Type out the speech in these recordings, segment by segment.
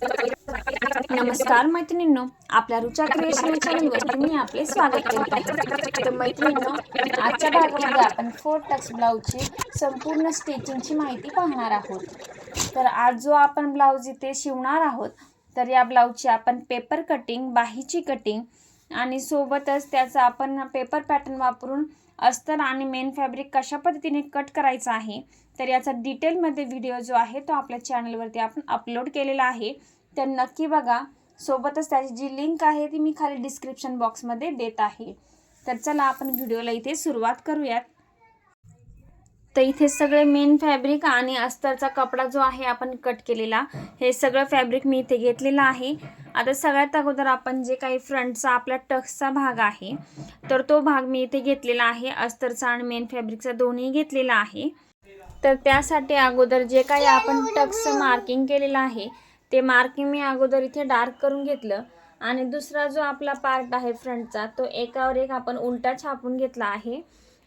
नमस्कार मैत्रिणींनो, आपल्या रुचा क्रिएशन या चॅनलवर तुम्ही आपले स्वागत करते. तर मैत्रिणींनो, आजच्या भागामध्ये आपण 4 टक्स ब्लाऊजची संपूर्ण स्टिचिंगची माहिती पाहणार आहोत. तर आज जो आपण ब्लाऊज इथे शिवणार आहोत, तर या ब्लाऊजची आपण पेपर कटिंग, बाहीची कटिंग आणि सोबतच त्याचा आपण पेपर पॅटर्न वापरून अस्तर आणि मेन फॅब्रिक कशा पद्धतीने कट करायचा आहे, तर याचा डिटेलमध्ये व्हिडिओ जो आहे तो आपल्या चॅनलवरती आपण अपलोड केलेला आहे. तर नक्की बघा. सोबतच त्याची जी लिंक आहे ती मी खाली डिस्क्रिप्शन बॉक्समध्ये देत आहे. तर चला आपण व्हिडिओला इथे सुरुवात करूयात. तर इथे सगळे मेन फॅब्रिक आणि अस्तरचा कपडा जो आहे आपण कट केलेला, हे सगळं फॅब्रिक मी इथे घेतलेलं आहे. आता सगळ्यात अगोदर आपण जे काही फ्रंटचा आपला टक्सचा भाग आहे, तर तो भाग मी इथे घेतलेला आहे. अस्तरचा आणि मेन फॅब्रिकचा दोन्ही घेतलेला आहे. तर त्यासाठी अगोदर जे काही आपण टक्सचं मार्किंग केलेलं आहे, ते मार्किंग मी अगोदर इथे डार्क करून घेतलं आणि दुसरा जो आपला पार्ट आहे फ्रंटचा, तो एकावर एक आपण उलटा छापून घेतला आहे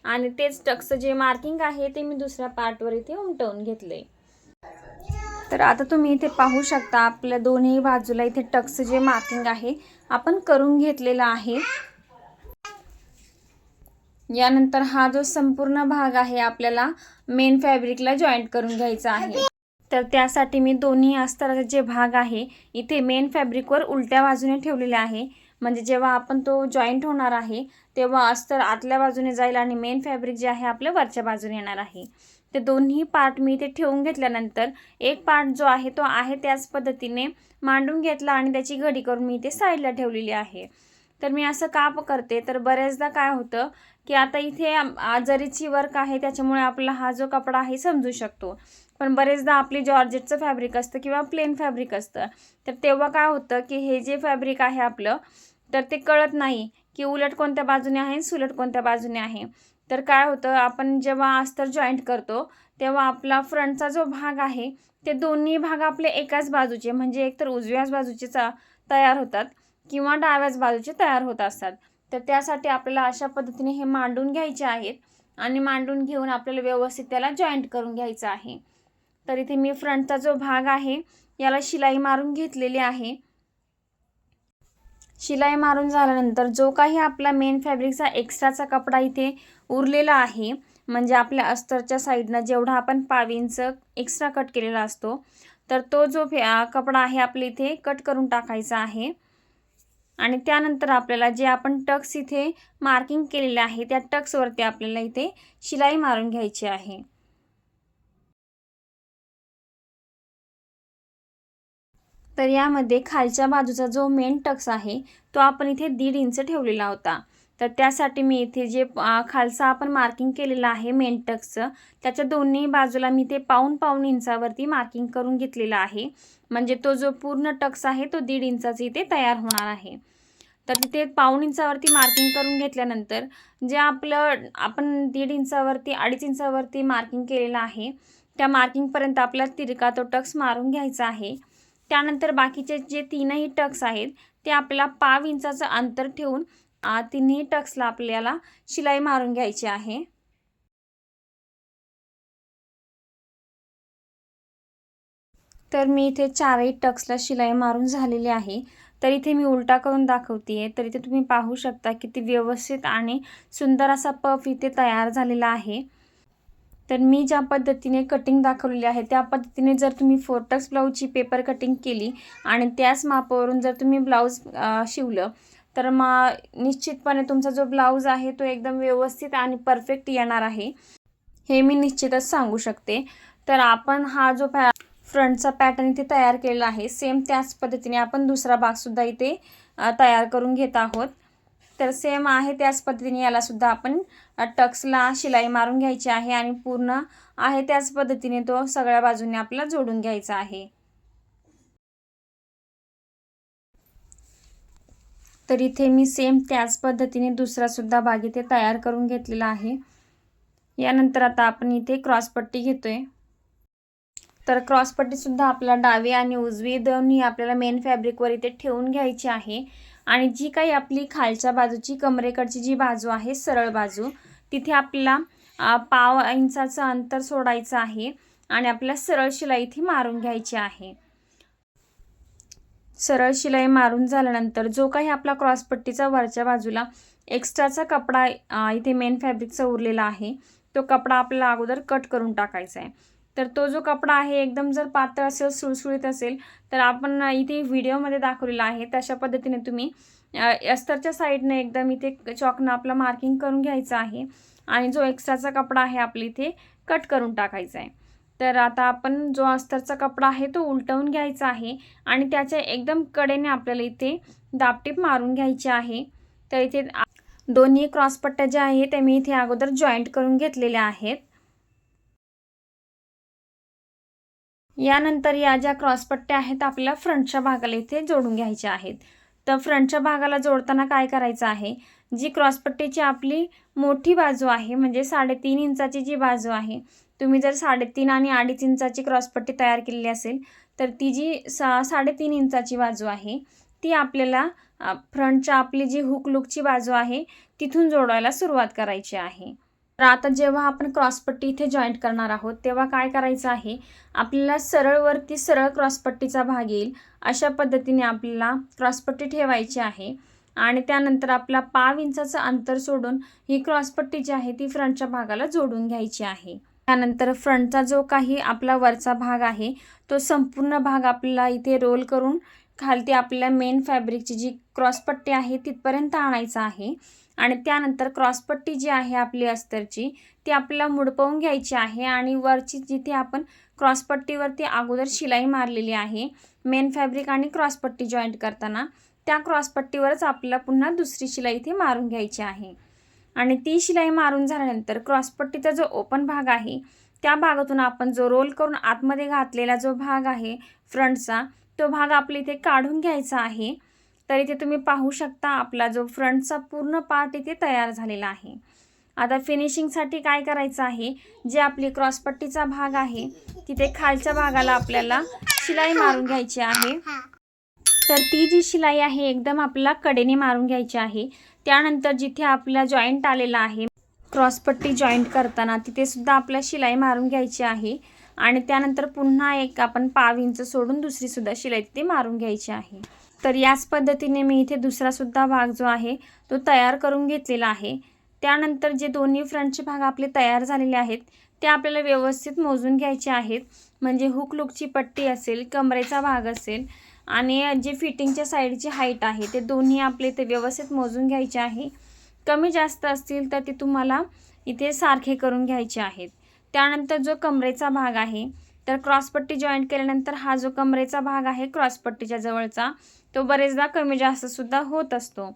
आणि तेच टक्सचं जे मार्किंग आहे ते मी दुसऱ्या पार्टवर इथे उमटवून घेतले. तर आता तुम्ही इथे पाहू शकता, आपल्या दोन्ही बाजूला इथे टक्सचं जे मार्किंग आहे आपण करून घेतलेला आहे. यानंतर हा जो संपूर्ण भाग आहे आपल्याला मेन फॅब्रिकला जॉईंट करून घ्यायचा आहे. तर त्यासाठी मी दोन्ही अस्तराचे जे भाग आहे इथे मेन फॅब्रिकवर उलट्या बाजूने ठेवलेले आहे. म्हणजे जेव्हा आपण तो जॉईंट होणार आहे तेव्हा अस्तर आतल्या बाजूने जाईल आणि मेन फॅब्रिक जे आहे आपल्या वरच्या बाजूने येणार आहे. ते दोन्ही पार्ट मी इथे ठेवून घेतल्यानंतर एक पार्ट जो आहे तो आहे त्याच पद्धतीने मांडून घेतला आणि त्याची घडी करून मी इथे साईडला ठेवलेली आहे. तर मी असं का करते, तर बऱ्याचदा काय होतं की आता इथे जरीची वर्क आहे त्याच्यामुळे आपला हा जो कपडा आहे समजू शकतो. पण बरेचदा आपली जॉर्जेटचं फॅब्रिक असतं किंवा प्लेन फॅब्रिक असतं, तर तेव्हा काय होतं की हे जे फॅब्रिक आहे आपलं, तर ते कळत नाही की उलट कोणत्या बाजूने आहे सुलट कोणत्या बाजूने आहे. तर काय होतं, आपण जेव्हा अस्तर जॉईंट करतो तेव्हा आपला फ्रंटचा जो भाग आहे ते दोन्ही भाग आपले एकाच बाजूचे, म्हणजे एकतर उजव्याच बाजूचे तयार होतात किंवा डाव्याच बाजूचे तयार होत असतात. तर त्यासाठी आपल्याला अशा पद्धतीने हे मांडून घ्यायचे आहेत आणि मांडून घेऊन आपल्याला व्यवस्थित त्याला जॉईंट करून घ्यायचं आहे. तर इथे मी फ्रंटचा जो भाग आहे याला शिलाई मारून घेतलेली आहे. शिलाई मारून झाल्यानंतर जो काही आपला मेन फॅब्रिकचा एक्स्ट्राचा कपडा इथे उरलेला आहे, म्हणजे आपल्या अस्तरच्या साईडनं जेवढा आपण 5 इंच एक्स्ट्रा कट केलेला असतो, तर तो जो कपडा आहे आपल्या इथे कट करून टाकायचा आहे. आणि त्यानंतर आपल्याला जे आपण टक्स इथे मार्किंग केलेले आहे त्या टक्सवरती आपल्याला इथे शिलाई मारून घ्यायची आहे. तर यामध्ये खालच्या बाजूचा जो मेन टक्स आहे तो आपण इथे 1.5 इंच ठेवलेला होता. तर त्यासाठी मी इथे जे खालचा आपण मार्किंग केलेलं आहे मेन टक्सचं, त्याच्या दोन्ही बाजूला मी ते पाऊण इंचावरती मार्किंग करून घेतलेलं आहे. म्हणजे तो जो पूर्ण टक्स आहे तो 1.5 इंचाचा इथे तयार होणार आहे. तर तिथे पाऊण इंचावरती मार्किंग करून घेतल्यानंतर जे आपण 1.5 इंचावरती 2.5 इंचावरती मार्किंग केलेलं आहे, त्या मार्किंगपर्यंत आपल्याला तिरका तो टक्स मारून घ्यायचा आहे. त्यानंतर बाकीचे जे 3ही टक्स आहेत ते आपल्याला 1/2 इंचाचं अंतर ठेवून तिन्ही टक्सला आपल्याला शिलाई मारून घ्यायची आहे. तर मी इथे 4ही टक्सला शिलाई मारून झालेली आहे. तर इथे मी उलटा करून दाखवते आहे. तर इथे तुम्ही पाहू शकता किती व्यवस्थित आणि सुंदर असा पफ इथे तयार झालेला आहे. तर मी ज्या पद्धतीने कटिंग दाखवलेली आहे त्या पद्धतीने जर तुम्ही 4 टक्स ब्लाऊजची पेपर कटिंग केली आणि त्याच मापावरून जर तुम्ही ब्लाऊज शिवलं, तर निश्चितपणे तुमचा जो ब्लाऊज आहे तो एकदम व्यवस्थित आणि परफेक्ट येणार आहे, हे मी निश्चितच सांगू शकते. तर आपण हा जो फ्रंटचा पॅटर्न इथे तयार केलेला आहे, सेम त्याच पद्धतीने आपण दुसरा भागसुद्धा इथे तयार करून घेत आहोत. तर सेम आहे त्याच पद्धतीने याला सुद्धा आपण टक्सला शिलाई मारून घ्यायची आहे आणि पूर्ण आहे त्याच पद्धतीने तो सगळ्या बाजूने आपल्याला जोडून घ्यायचा आहे. तर इथे मी सेम त्याच पद्धतीने दुसरा सुद्धा भाग इथे तयार करून घेतलेला आहे. यानंतर आता आपण इथे क्रॉसपट्टी घेतोय. तर क्रॉसपट्टी सुद्धा आपल्याला डावी आणि उजवी दोन्ही आपल्याला मेन फॅब्रिकवर इथे ठेवून घ्यायची आहे. आणि जी काही आपली खालच्या बाजूची कमरेकडची जी बाजू आहे सरळ बाजू, तिथे आपल्याला 1/2 इंचाचं अंतर सोडायचं आहे आणि आपल्याला सरळ शिलाई इथे मारून घ्यायची आहे. सरळ शिलाई मारून झाल्यानंतर जो काही आपला क्रॉसपट्टीचा वरच्या बाजूला एक्स्ट्राचा कपडा इथे मेन फॅब्रिकचा उरलेला आहे, तो कपडा आपल्याला अगोदर कट करून टाकायचा आहे. तर तो जो कपडा आहे एकदम जर पातळ असेल, सुळसुळीत असेल, तर आपण इथे व्हिडिओमध्ये दाखवलेला आहे तशा पद्धतीने तुम्ही अस्तरच्या साईडने एकदम इथे चॉकनं आपलं मार्किंग करून घ्यायचं आहे आणि जो एक्स्ट्राचा कपडा आहे आपल्या इथे कट करून टाकायचा आहे. तर आता आपण जो अस्तरचा कपडा आहे तो उलटवून घ्यायचा आहे आणि त्याच्या एकदम कडेने आपल्याला इथे दाबटीप मारून घ्यायची आहे. तर इथे दोन्ही क्रॉसपट्ट्या ज्या आहेत त्या मी इथे अगोदर जॉईंट करून घेतलेल्या आहेत. यानंतर या ज्या क्रॉसपट्ट्या आहेत आपल्याला फ्रंटच्या भागाला इथे जोडून घ्यायच्या आहेत. तर फ्रंटच्या भागाला जोडताना काय करायचं आहे, जी क्रॉसपट्टीची आपली मोठी बाजू आहे म्हणजे 3.5 इंचाची जी बाजू आहे, तुम्ही जर 3.5 आणि 2.5 इंचाची क्रॉसपट्टी तयार केलेली असेल तर ती जी 3.5 इंचाची बाजू आहे ती आपल्याला फ्रंटच्या आपली जी हुक लूकची बाजू आहे तिथून जोडायला सुरुवात करायची आहे. तर आता जेव्हा आपण क्रॉसपट्टी इथे जॉईंट करणार आहोत तेव्हा काय करायचं आहे, आपल्याला सरळवरती सरळ क्रॉसपट्टीचा भाग येईल अशा पद्धतीने आपल्याला क्रॉसपट्टी ठेवायची आहे आणि त्यानंतर आपला 1/2 इंचाचं अंतर सोडून ही क्रॉसपट्टी जी आहे ती फ्रंटच्या भागाला जोडून घ्यायची आहे. त्यानंतर फ्रंटचा जो काही आपला वरचा भाग आहे तो संपूर्ण भाग आपल्याला इथे रोल करून खालती आपल्याला मेन फॅब्रिकची जी क्रॉसपट्टी आहे तिथपर्यंत आणायचं आहे आणि त्यानंतर क्रॉसपट्टी जी आहे आपली अस्तरची ती आपल्याला मुडपवून घ्यायची आहे आणि वरची जिथे आपण क्रॉसपट्टीवरती अगोदर शिलाई मारलेली आहे मेन फॅब्रिक आणि क्रॉसपट्टी जॉईंट करताना, त्या क्रॉसपट्टीवरच आपल्याला पुन्हा दुसरी शिलाई इथे मारून घ्यायची आहे आणि ती शिलाई मारून झाल्यानंतर क्रॉसपट्टीचा जो ओपन भाग आहे त्या भागातून आपण जो रोल करून आतमध्ये घातलेला जो भाग आहे फ्रंटचा तो भाग आपल्या इथे काढून घ्यायचा आहे. तर इथे तुम्ही पाहू शकता आपला जो फ्रंटचा पूर्ण पार्ट इथे तयार झालेला आहे. आता फिनिशिंगसाठी काय करायचं आहे, जे आपली क्रॉसपट्टीचा भाग आहे तिथे खालच्या भागाला आपल्याला शिलाई मारून घ्यायची आहे. तर ती जी शिलाई आहे एकदम आपल्याला कडेने मारून घ्यायची आहे. त्यानंतर जिथे आपला जॉईंट आलेला आहे क्रॉसपट्टी जॉईंट करताना तिथे सुद्धा आपल्याला शिलाई मारून घ्यायची आहे आणि त्यानंतर पुन्हा एक आपण 1/2 इंच सोडून दुसरी सुद्धा शिलाई तिथे मारून घ्यायची आहे. तर याच पद्धतीने मी इथे दुसरा सुद्धा भाग जो आहे तो तयार करून घेतलेला आहे. त्यानंतर जे दोन्ही फ्रंटचे भाग आपले तयार झालेले आहेत ते आपल्याला व्यवस्थित मोजून घ्यायचे आहेत. म्हणजे हुक लूकची पट्टी असेल, कमरेचा भाग असेल आणि जे फिटिंगच्या साईडची हाईट आहे ते दोन्ही आपले इथे व्यवस्थित मोजून घ्यायचे आहे. कमी जास्त असतील तर ते तुम्हाला इथे सारखे करून घ्यायचे आहेत. त्यानंतर जो कमरेचा भाग आहे तर क्रॉसपट्टी जॉईंट केल्यानंतर हा जो कमरेचा भाग आहे क्रॉसपट्टीच्या जवळचा तो बरेचदा कमी जास्त सुद्धा होत असतो.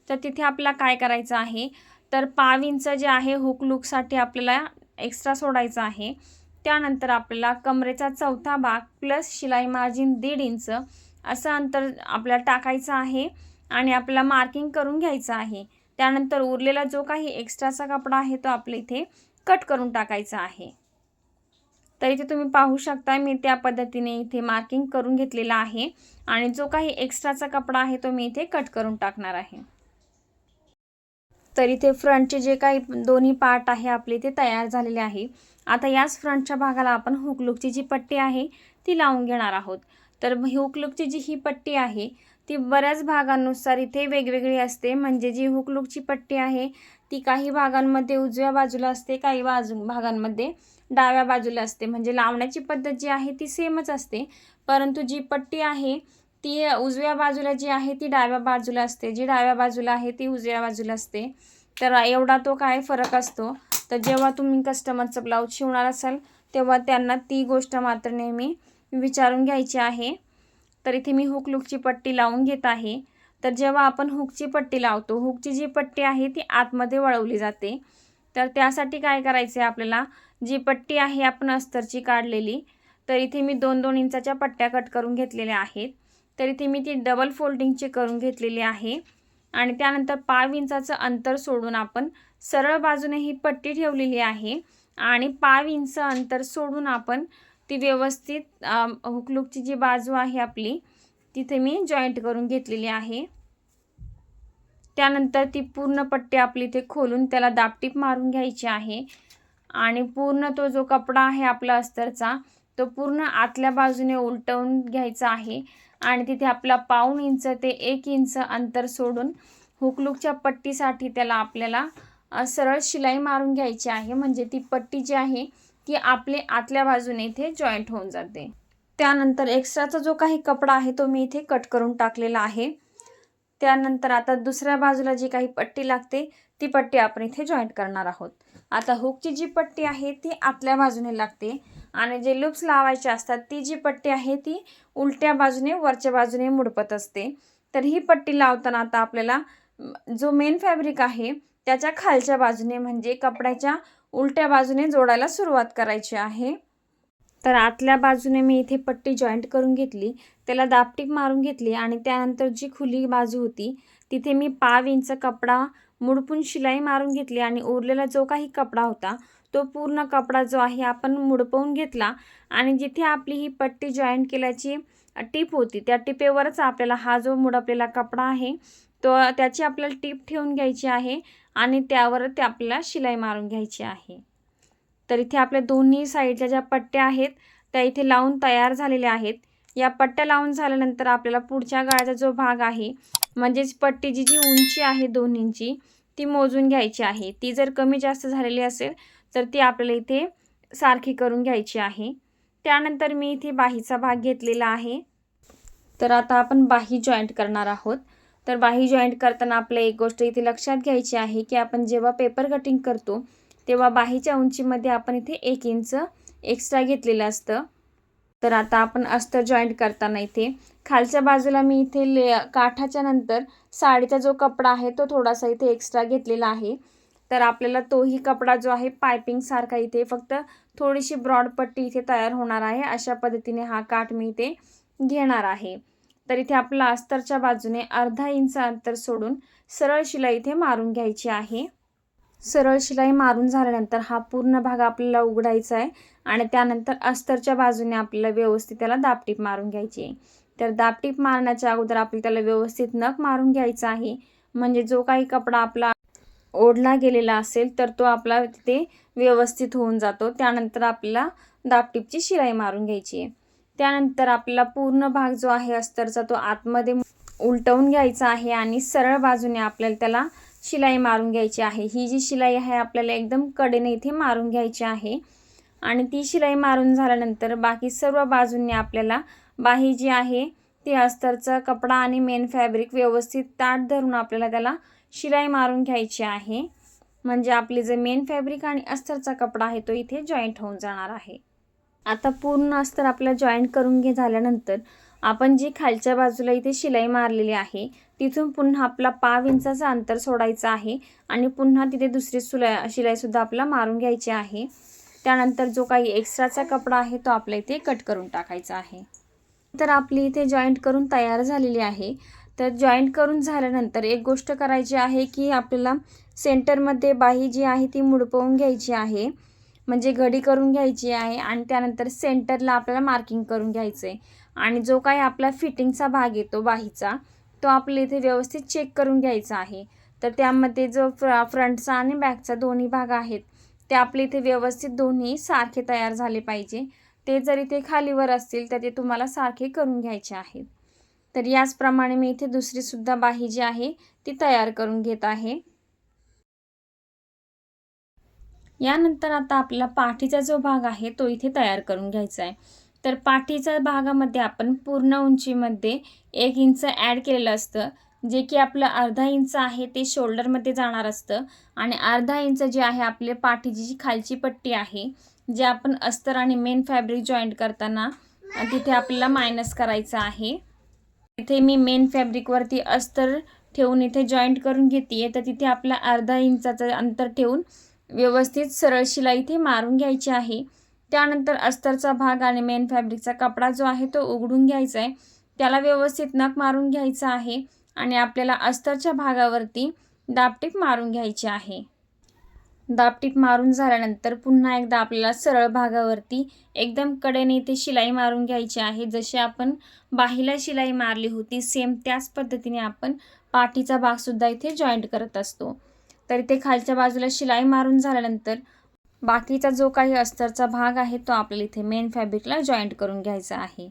तर तिथे आपल्याला काय करायचं आहे, तर 1/2 इंच जे आहे हुक लूकसाठी आपल्याला एक्स्ट्रा सोडायचं आहे. त्यानंतर आपल्याला कमरेचा चौथा भाग प्लस शिलाई मार्जिन 1.5 इंच असं अंतर आपल्याला टाकायचं आहे आणि आपल्याला मार्किंग करून घ्यायचं आहे. त्यानंतर उरलेला जो काही एक्स्ट्राचा कपडा आहे तो आपल्या इथे कट करून टाकायचा आहे. तर इथे तुम्ही पाहू शकता मी त्या पद्धतीने इथे मार्किंग करून घेतलेला आहे आणि जो काही एक्स्ट्राचा कपडा आहे तो मी इथे कट करून टाकणार आहे. तर इथे फ्रंटचे जे काही दोन्ही पार्ट आहे आपले इथे तयार झालेले आहे. आता याच फ्रंटच्या भागाला आपण हुक लूकची जी पट्टी आहे ती लावून घेणार आहोत. तर हुक लूकची जी ही पट्टी आहे ती बऱ्याच भागांनुसार इथे वेगवेगळी असते. म्हणजे जी हुक लूकची पट्टी आहे ती काही भागांमध्ये उजव्या बाजूला असते, काही भागांमध्ये डाव्या बाजूला असते. म्हणजे लावण्याची पद्धत जी आहे ती सेमच असते, परंतु जी पट्टी आहे ती उजव्या बाजूला जी आहे ती डाव्या बाजूला असते, जी डाव्या बाजूला आहे ती उजव्या बाजूला असते. तर एवढा तो काय फरक असतो. तर जेव्हा तुम्ही कस्टमरचं ब्लाऊज शिवणार असाल तेव्हा त्यांना ती गोष्ट मात्र नेहमी विचारून घ्यायची आहे. तर इथे मी हुक लूकची पट्टी लावून घेत आहे. तर जेव्हा आपण हुकची पट्टी लावतो, हुकची जी पट्टी आहे ती आतमध्ये वळवली जाते. तर त्यासाठी काय करायचं आहे आपल्याला, जी पट्टी आहे आपण अस्तरची काढलेली, तर इथे मी 2-2 इंचाच्या पट्ट्या कट करून घेतलेल्या आहेत. तर इथे मी ती डबल फोल्डिंगची करून घेतलेली आहे आणि त्यानंतर 1/2 इंचाचं अंतर सोडून आपण सरळ बाजूने ही पट्टी ठेवलेली आहे आणि 1/2 इंच अंतर सोडून आपण ती व्यवस्थित हुक लूकची जी बाजू आहे आपली तिथे मी जॉईंट करून घेतलेली आहे. त्यानंतर ती पूर्ण पट्टी आपली इथे खोलून त्याला दाबटीप मारून घ्यायची आहे आणि पूर्ण तो जो कपडा आहे आपला अस्तरचा तो पूर्ण आतल्या बाजूने उलटवून घ्यायचा आहे आणि तिथे आपला 1/2 इंच ते 1 इंच अंतर सोडून हुकलूकच्या पट्टीसाठी त्याला आपल्याला सरळ शिलाई मारून घ्यायची आहे. म्हणजे ती पट्टी जी आहे ती आपले आतल्या बाजूने इथे जॉईंट होऊन जाते. त्यानंतर एक्स्ट्राचा जो काही कपडा आहे तो मी इथे कट करून टाकलेला आहे. त्यानंतर आता दुसऱ्या बाजूला जी काही पट्टी लागते ती पट्टी आपण इथे जॉईंट करणार आहोत. आता हुकची जी पट्टी आहे ती आतल्या बाजूने लागते आणि जे लूप्स लावायचे असतात ती जी पट्टी आहे ती उलट्या बाजूने वरच्या बाजूने मुडपत असते. तर ही पट्टी लावताना आता आपल्याला जो मेन फॅब्रिक आहे त्याच्या खालच्या बाजूने म्हणजे कपड्याच्या उलट्या बाजूने जोडायला सुरुवात करायची आहे. तर आतल्या बाजूने मी इथे पट्टी जॉईंट करून घेतली, त्याला दाबटीप मारून घेतली आणि त्यानंतर जी खुली बाजू होती तिथे मी 1/2 इंच कपडा मुडपून शिलाई मारून घेतली आणि उरलेला जो काही कपडा होता तो पूर्ण कपडा जो आहे आपण मुडपवून घेतला आणि जिथे आपली ही पट्टी जॉईंट केल्याची टीप होती त्या टिपेवरच आपल्याला हा जो मुडपलेला कपडा आहे तो त्याची आपल्याला टीप ठेवून घ्यायची आहे आणि त्यावर ते आपल्याला शिलाई मारून घ्यायची आहे. तर इथे आपल्या दोन्ही साईडच्या ज्या पट्ट्या आहेत त्या इथे लावून तयार झालेल्या आहेत. या पट्ट्या लावून झाल्यानंतर आपल्याला पुढच्या गळ्याचा जो भाग आहे म्हणजेच पट्टीची जी उंची आहे 2 इंची ती मोजून घ्यायची आहे. ती जर कमी जास्त झालेली असेल तर ती आपल्याला इथे सारखी करून घ्यायची आहे. त्यानंतर मी इथे बाहीचा भाग घेतलेला आहे. तर आता आपण बाही जॉईंट करणार आहोत. तर बाही जॉईंट करताना आपल्याला एक गोष्ट इथे लक्षात घ्यायची आहे की आपण जेव्हा पेपर कटिंग करतो तेव्हा बाहीच्या उंचीमध्ये आपण इथे 1 इंच एक्स्ट्रा घेतलेलं असतं. तर आता आपण अस्तर जॉईंट करताना इथे खालच्या बाजूला मी इथे काठाच्या नंतर साडीचा जो कपडा आहे तो थोडासा इथे एक्स्ट्रा घेतलेला आहे. तर आपल्याला तोही कपडा जो आहे पायपिंग सारखा इथे फक्त थोडीशी ब्रॉड पट्टी इथे तयार होणार आहे. अशा पद्धतीने हा काठ मी इथे घेणार आहे. तर इथे आपला अस्तरच्या बाजूने अर्धा इंच अंतर सोडून सरळ शिलाई इथे मारून घ्यायची आहे. सरळ शिलाई मारून झाल्यानंतर हा पूर्ण भाग आपल्याला उघडायचा आहे आणि त्यानंतर अस्तरच्या बाजूने आपल्याला व्यवस्थित त्याला दाबटीप मारून घ्यायची आहे. तर दाबटीप मारण्याच्या अगोदर आपल्याला त्याला व्यवस्थित नख मारून घ्यायचा आहे. म्हणजे जो काही कपडा आपला ओढला गेलेला असेल तर तो आपला तिथे व्यवस्थित होऊन जातो. त्यानंतर आपल्याला दाबटीपची शिलाई मारून घ्यायची आहे. त्यानंतर आपल्याला पूर्ण भाग जो आहे अस्तरचा तो आतमध्ये उलटवून घ्यायचा आहे आणि सरळ बाजूने आपल्याला त्याला शिलाई मारून घ्यायची आहे. ही जी शिलाई आहे आपल्याला एकदम कडेने इथे मारून घ्यायची आहे आणि ती शिलाई मारून झाल्यानंतर बाकी सर्व बाजूंनी आपल्याला बाही जी आहे ती अस्तरचा कपडा आणि मेन फॅब्रिक व्यवस्थित ताठ धरून आपल्याला त्याला शिलाई मारून घ्यायची आहे. म्हणजे आपली जे मेन फॅब्रिक आणि अस्तरचा कपडा आहे तो इथे जॉईंट होऊन जाणार आहे. आता पूर्ण अस्तर आपल्याला जॉईंट करून झाल्यानंतर आपण जी खालच्या बाजूला इथे शिलाई मारलेली आहे तिथून पुन्हा आपला 1/2 इंचाचा अंतर सोडायचा आहे आणि पुन्हा तिथे दुसरी शिलाईसुद्धा आपल्याला मारून घ्यायची आहे. त्यानंतर जो काही एक्स्ट्राचा कपडा आहे तो आपल्या इथे कट करून टाकायचा आहे. तर आपली इथे जॉईंट करून तयार झालेली आहे. तर जॉईंट करून झाल्यानंतर एक गोष्ट करायची आहे की आपल्याला सेंटरमध्ये बाही जी आहे ती मुडपवून घ्यायची आहे. म्हणजे घडी करून घ्यायची आहे आणि त्यानंतर सेंटरला आपल्याला मार्किंग करून घ्यायचं आहे आणि जो काही आपला फिटिंगचा भाग येतो बाहीचा तो आपल्या इथे व्यवस्थित चेक करून घ्यायचा आहे. तर त्यामध्ये जो फ्रंटचा आणि बॅकचा दोन्ही भाग आहेत ते आपले इथे व्यवस्थित दोन्ही सारखे तयार झाले पाहिजे. ते जर इथे खालीवर असतील तर ते तुम्हाला सारखे करून घ्यायचे आहेत. तर याचप्रमाणे मी इथे दुसरीसुद्धा बाही जी आहे ती तयार करून घेत आहे. यानंतर आता आपला पाठीचा जो भाग आहे तो इथे तयार करून घ्यायचा आहे. तर पाठीच्या भागामध्ये आपण पूर्ण उंचीमध्ये 1 इंच ॲड केलेलं असतं. जे की आपलं अर्धा इंच आहे ते शोल्डरमध्ये जाणार असतं आणि अर्धा इंच जे आहे आपल्या पाठीची जी खालची पट्टी आहे जे आपण अस्तर आणि मेन फॅब्रिक जॉईंट करताना तिथे आपल्याला मायनस करायचं आहे. इथे मी मेन फॅब्रिकवरती अस्तर ठेवून इथे जॉईंट करून घेते. तर तिथे आपला अर्धा इंचाचं अंतर ठेवून व्यवस्थित सरळ शिलाई इथे मारून घ्यायची आहे. त्यानंतर अस्तरचा भाग आणि मेन फॅब्रिकचा कपडा जो आहे तो उघडून घ्यायचा आहे. त्याला व्यवस्थित नख मारून घ्यायचा आहे आणि आपल्याला अस्तरच्या भागावरती दाबटीप मारून घ्यायची आहे. दाबटीप मारून झाल्यानंतर पुन्हा एकदा आपल्याला सरळ भागावरती एकदम कडेने इथे शिलाई मारून घ्यायची आहे. जशी आपण बाहीला शिलाई मारली होती सेम त्याच पद्धतीने आपण पाठीचा भागसुद्धा इथे जॉईंट करत असतो. तर इथे खालच्या बाजूला शिलाई मारून झाल्यानंतर बाकीचा जो काही अस्तरचा भाग आहे तो आपल्याला इथे मेन फॅब्रिकला जॉईंट करून घ्यायचा आहे.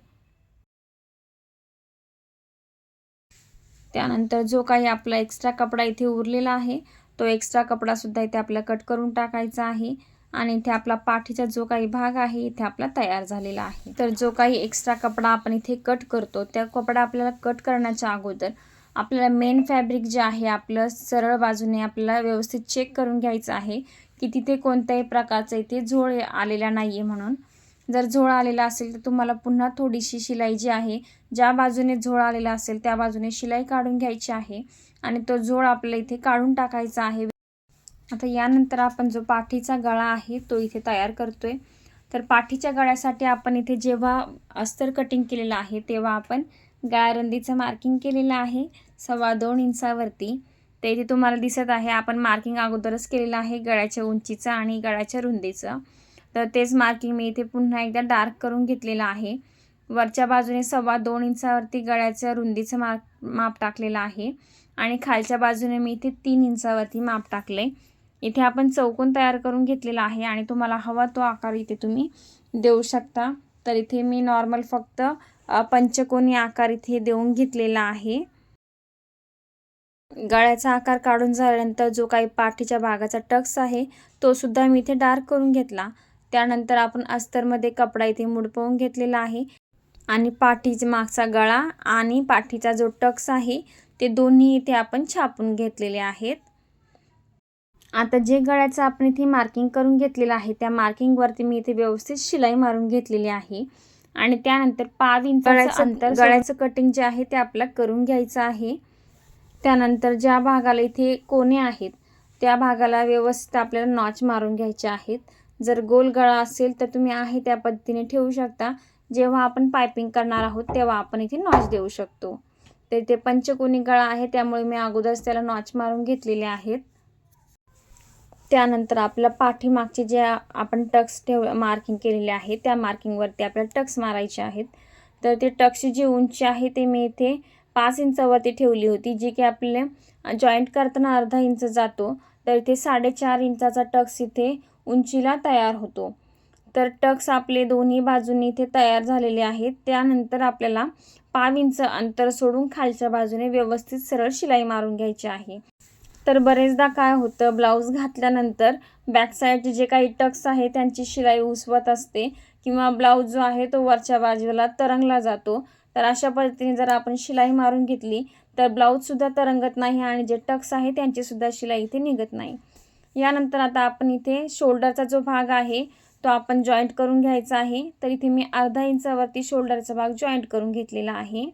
त्यानंतर जो काही आपला एक्स्ट्रा कपडा इथे उरलेला आहे तो एक्स्ट्रा कपडा सुद्धा इथे आपल्याला कट करून टाकायचा आहे आणि इथे आपला पाठीचा जो काही भाग आहे इथे आपला तयार झालेला आहे. तर जो काही एक्स्ट्रा कपडा आपण इथे कट करतो त्या कपडा आपल्याला कट करण्याच्या अगोदर आपल्याला मेन फॅब्रिक जे आहे आपलं सरळ बाजूने आपल्याला व्यवस्थित चेक करून घ्यायचं आहे की तिथे कोणत्याही प्रकारचा इथे झोळ आलेला नाहीये. म्हणून जर झोळ आलेला असेल तर तुम्हाला पुन्हा थोडीशी शिलाई जी आहे ज्या बाजूने झोळ आलेला असेल त्या बाजूने शिलाई काढून घ्यायची आहे आणि तो झोळ आपल्याला इथे काढून टाकायचा आहे. आता यानंतर आपण जो पाठीचा गळा आहे तो इथे तयार करतोय. तर पाठीच्या गळ्यासाठी आपण इथे जेव्हा अस्तर कटिंग केलेलं आहे तेव्हा आपण गळारुंदीचं मार्किंग केलेलं आहे 2.25 इंचावरती. ते इथे तुम्हाला दिसत आहे आपण मार्किंग अगोदरच केलेलं आहे गळ्याच्या उंचीचं आणि गळ्याच्या रुंदीचं. तर तेच मार्किंग मी इथे पुन्हा एकदा डार्क करून घेतलेलं आहे. वरच्या बाजूने 2.25 इंचावरती गळ्याच्या रुंदीचं माप टाकलेलं आहे आणि खालच्या बाजूने मी इथे 3 इंचावरती माप टाकले. इथे आपण चौकोन तयार करून घेतलेला आहे आणि तुम्हाला हवा तो आकार इथे तुम्ही देऊ शकता. तर इथे मी नॉर्मल फक्त पंचकोनी आकार इथे देऊन घेतलेला आहे. गळ्याचा आकार काढून झाल्यानंतर जो काही पाठीच्या भागाचा टक्स आहे तो सुद्धा मी इथे डार्क करून घेतला. त्यानंतर आपण अस्तरमध्ये कपडा इथे मुडपवून घेतलेला आहे आणि पाठीचा मागचा गळा आणि पाठीचा जो टक्स आहे ते दोन्ही इथे आपण छापून घेतलेले आहेत. आता जे गळ्याचं आपण इथे मार्किंग करून घेतलेलं आहे त्या मार्किंगवरती मी इथे व्यवस्थित शिलाई मारून घेतलेली आहे आणि त्यानंतर 5 इंचाचं अंतर गळ्याचं कटिंग जे आहे ते आपल्याला करून घ्यायचं आहे. त्यानंतर ज्या भागाला इथे कोने आहेत त्या भागाला व्यवस्थित आपल्याला नॉच मारून घ्यायचे आहेत. जर गोल गळा असेल तर तुम्ही आहे त्या पद्धतीने ठेवू शकता. जेव्हा आपण पायपिंग करणार आहोत तेव्हा आपण इथे नॉच देऊ शकतो. तर इथे पंचकोनी गळा आहे त्यामुळे मी अगोदरच त्याला नॉच मारून घेतलेले आहेत. त्यानंतर आपल्या पाठीमागचे जे आपण टक्स मार्किंग केलेले आहे त्या मार्किंगवरती आपल्याला टक्स मारायचे आहेत. तर ते टक्सची जी उंची आहे ते मी इथे 5 इंचावरती ठेवली होती जी की आपल्याला जॉईंट करताना अर्धा इंच जातो. तर इथे 4.5 इंचाचा टक्स इथे उंचीला तयार होतो. तर टक्स आपले दोन्ही बाजूनी इथे तयार झालेले आहेत. त्यानंतर आपल्याला 5 इंच अंतर सोडून खालच्या बाजूने व्यवस्थित सरळ शिलाई मारून घ्यायची आहे. तर बरेचदा काय होतं ब्लाऊज घातल्यानंतर बॅक साईडचे जे काही टक्स आहे त्यांची शिलाई उसवत असते किंवा ब्लाऊज जो आहे तो वरच्या बाजूला तरंगला जातो. तर अशा पद्धतीने जर आपण शिलाई मारून घेतली तर ब्लाऊजसुद्धा तरंगत नाही आणि जे टक्स आहे त्यांचीसुद्धा शिलाई इथे निघत नाही. यानंतर आता आपण इथे शोल्डरचा जो भाग आहे तो आपण जॉईंट करून घ्यायचा आहे. तर इथे मी अर्धा इंचावरती शोल्डरचा भाग जॉईंट करून घेतलेला आहे.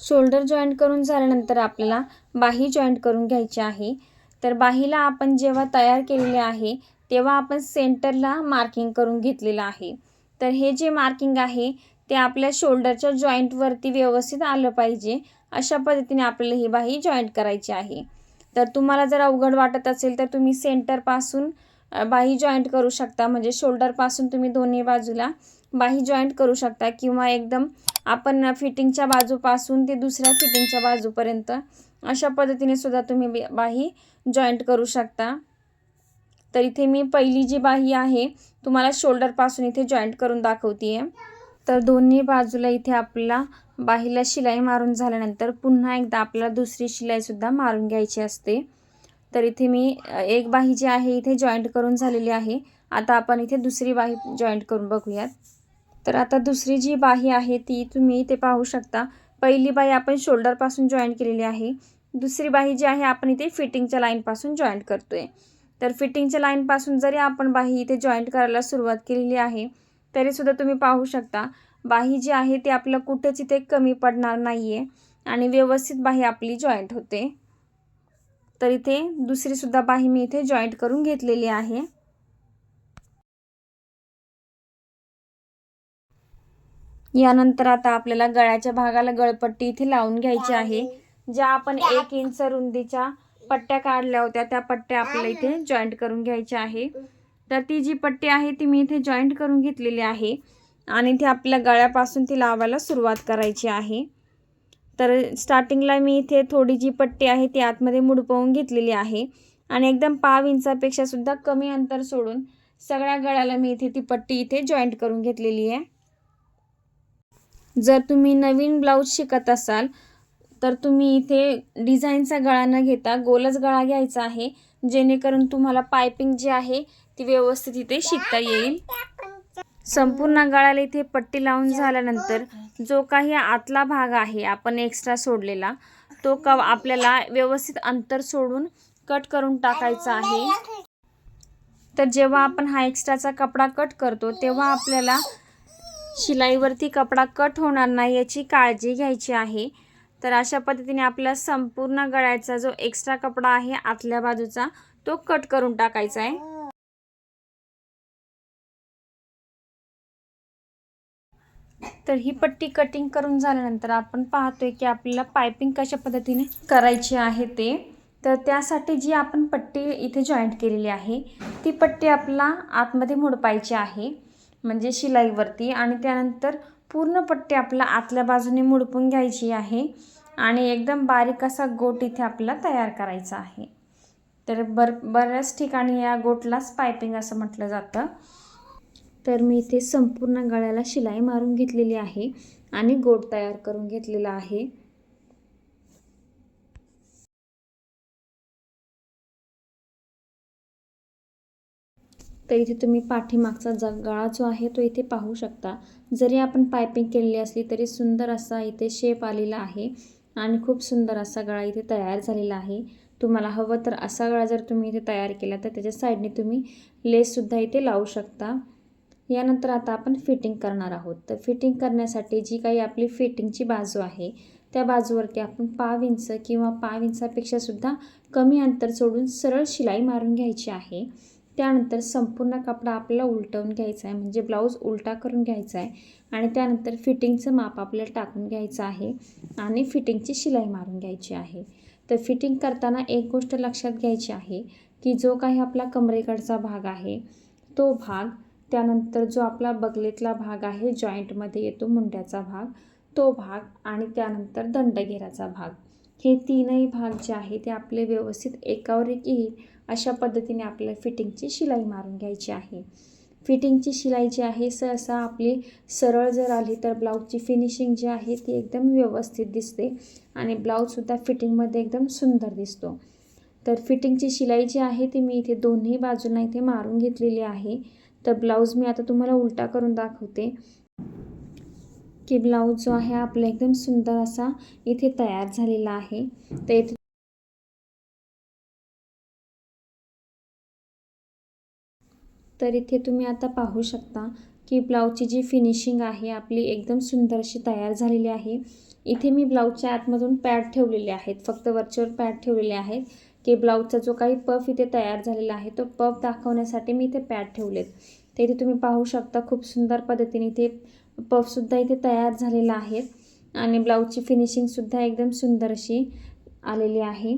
शोल्डर जॉईंट करून झाल्यानंतर आपल्याला बाही जॉईंट करून घ्यायची आहे. तर बाहीला आपण जेव्हा तयार केलेले आहे तेव्हा आपण सेंटरला मार्किंग करून घेतलेलं आहे. तर हे जे मार्किंग आहे ते आपल्या शोल्डरच्या जॉईंटवरती व्यवस्थित आलं पाहिजे अशा पद्धतीने आपल्याला ही बाही जॉईंट करायची आहे. तर तुम्हाला जर अवघड वाटत असेल तर तुम्ही सेंटरपासून बाही जॉईंट करू शकता. म्हणजे शोल्डरपासून तुम्ही दोन्ही बाजूला बाही जॉईंट करू शकता किंवा एकदम आपण फिटिंगच्या बाजूपासून ते दुसऱ्या फिटिंगच्या बाजूपर्यंत अशा पद्धतीने सुद्धा तुम्ही बाही जॉईंट करू शकता. तर इथे मी पहिली जी बाही आहे तुम्हाला शोल्डरपासून इथे जॉईंट करून दाखवते आहे. तर दोन्ही बाजूला इथे आपल्याला बाहीला शिलाई मारून झाल्यानंतर पुन्हा एकदा आपल्याला दुसरी शिलाईसुद्धा मारून घ्यायची असते. तर इथे मी एक बाही जी आहे इथे जॉईंट करून झालेली आहे. आता आपण इथे दुसरी बाही जॉईंट करून बघूयात. तर आता दुसरी जी बाही आहे ती तुम्ही इथे पाहू शकता. पहिली बाही आपण शोल्डरपासून जॉईंट केलेली आहे. दुसरी बाही जी आहे आपण इथे फिटिंगच्या लाईनपासून जॉईंट करतोय. तर फिटिंगच्या लाईनपासून जरी आपण बाही इथे जॉईंट करायला सुरुवात केलेली आहे तरीसुद्धा तुम्ही पाहू शकता बाही जी आहे ती आपल्याला कुठेच इथे कमी पडणार नाही आहे आणि व्यवस्थित बाही आपली जॉईंट होते. तर इथे दुसरीसुद्धा बाही मी इथे जॉईंट करून घेतलेली आहे. यानंतर आता आपल्याला गळ्याच्या भागाला गळपट्टी इथे लावून घ्यायची आहे. ज्या आपण 1 इंच रुंदीच्या पट्ट्या काढल्या होत्या त्या पट्ट्या आपल्याला इथे जॉईंट करून घ्यायच्या आहे. तर ती जी पट्टी आहे ती मी इथे जॉईंट करून घेतलेली आहे आणि ती आपल्या गळ्यापासून ती लावायला सुरुवात करायची आहे. तर स्टार्टिंगला मी इथे थोडी जी पट्टी आहे ती आतमध्ये मुडपवून घेतलेली आहे आणि एकदम 1/2 इंचापेक्षा सुद्धा कमी अंतर सोडून सगळ्या गळ्याला मी इथे ती पट्टी इथे जॉईंट करून घेतलेली आहे. जर तुम्ही नवीन ब्लाऊज शिकत असाल तर तुम्ही इथे डिझाईनचा गळा न घेता गोलच गळा घ्यायचा आहे, जेणेकरून तुम्हाला पायपिंग जी आहे ती व्यवस्थित इथे शिकता येईल. संपूर्ण गळ्याला इथे पट्टी लावून झाल्यानंतर जो काही आतला भाग आहे आपण एक्स्ट्रा सोडलेला तो आपल्याला व्यवस्थित अंतर सोडून कट करून टाकायचा आहे. तर जेव्हा आपण हा एक्स्ट्राचा कपडा कट करतो तेव्हा आपल्याला शिलाईवरती कपडा कट होणार नाही याची काळजी घ्यायची आहे. तर अशा पद्धतीने आपला संपूर्ण गळ्याचा जो एक्स्ट्रा कपडा आहे आतल्या बाजूचा तो कट करून टाकायचा आहे. तर ही पट्टी कटिंग करून झाल्यानंतर आपण पाहतोय की आपल्याला पायपिंग कशा पद्धतीने करायची आहे ते. तर त्यासाठी जी आपण पट्टी इथे जॉईंट केलेली आहे ती पट्टी आपला आतमध्ये मुडपायची आहे, म्हणजे शिलाईवरती, आणि त्यानंतर पूर्ण पट्टी आपला आतल्या बाजूने मुडपून घ्यायची आहे आणि एकदम बारीक असा गोट इथे आपल्याला तयार करायचा आहे. तर बऱ्याच ठिकाणी या गोटलाच पायपिंग असं म्हटलं जातं. तर मी इथे संपूर्ण गळ्याला शिलाई मारून घेतलेली आहे आणि गोट तयार करून घेतलेला आहे. तर इथे तुम्ही पाठीमागचा गळा जो आहे तो इथे पाहू शकता. जरी आपण पायपिंग केलेली असली तरी सुंदर असा इथे शेप आलेला आहे आणि खूप सुंदर असा गळा इथे तयार झालेला आहे. तुम्हाला हवं तर असा गळा जर तुम्ही इथे तयार केला तर त्याच्या साईडने तुम्ही लेससुद्धा इथे लावू शकता. यानंतर आता आपण फिटिंग करणार आहोत. तर फिटिंग करण्यासाठी जी काही आपली फिटिंगची बाजू आहे त्या बाजूवरती आपण 1/2 इंच किंवा 1/2 इंचापेक्षा सुद्धा कमी अंतर सोडून सरळ शिलाई मारून घ्यायची आहे. त्यानंतर संपूर्ण कपडा आपल्याला उलटवून घ्यायचा आहे, म्हणजे ब्लाऊज उलटा करून घ्यायचा आहे आणि त्यानंतर फिटिंगचं माप आपल्याला टाकून घ्यायचं आहे आणि फिटिंगची शिलाई मारून घ्यायची आहे. तर फिटिंग करताना एक गोष्ट लक्षात घ्यायची आहे की जो काही आपला कमरेकडचा भाग आहे तो भाग, त्यानंतर जो आपला बगलेतला भाग आहे जॉईंटमध्ये येतो मुंड्याचा भाग तो भाग, आणि त्यानंतर दंडघेराचा भाग, हे तीनही भाग जे आहे ते आपले व्यवस्थित एकावर एक येईल अशा पद्धतीने आपल्याला फिटिंगची शिलाई मारून घ्यायची आहे. फिटिंगची शिलाई जी आहे सहसा आपली सरळ जर आली तर ब्लाऊजची फिनिशिंग जी आहे ती एकदम व्यवस्थित दिसते आणि ब्लाऊजसुद्धा फिटिंगमध्ये एकदम सुंदर दिसतो. तर फिटिंगची शिलाई जी आहे ती मी इथे दोन्ही बाजूंना इथे मारून घेतलेली आहे. तर ब्लाऊज मी आता तुम्हाला उलटा करून दाखवते की ब्लाऊज जो आहे आपला एकदम सुंदर असा इथे तयार झालेला आहे. तर इथे तुम्ही आता पाहू शकता की ब्लाऊजची जी फिनिशिंग आहे आपली एकदम सुंदर अशी तयार झालेली आहे. इथे मी ब्लाऊजच्या आतमधून पॅड ठेवलेले आहेत, फक्त वरचेवर पॅड ठेवलेले आहेत की ब्लाऊजचा जो काही पफ इथे तयार झालेला आहे तो पफ दाखवण्यासाठी मी इथे पॅड ठेवलेत. तर इथे तुम्ही पाहू शकता खूप सुंदर पद्धतीने इथे पफसुद्धा इथे तयार झालेला आहे आणि ब्लाऊजची फिनिशिंगसुद्धा एकदम सुंदर अशी आलेली आहे.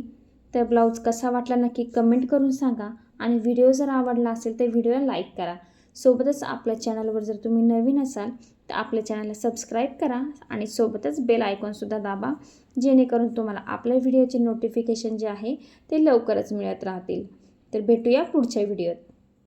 तर ब्लाऊज कसा वाटला नक्की कमेंट करून सांगा आणि व्हिडिओ जर आवडला असेल तर व्हिडिओला लाईक करा. सोबतच आपल्या चॅनलवर जर तुम्ही नवीन असाल तर आपल्या चॅनलला सबस्क्राईब करा आणि सोबतच बेल आयकॉनसुद्धा दाबा, जेणेकरून तुम्हाला आपल्या व्हिडिओचे नोटिफिकेशन जे आहे ते लवकरच मिळत राहतील. तर भेटूया पुढच्या व्हिडिओत.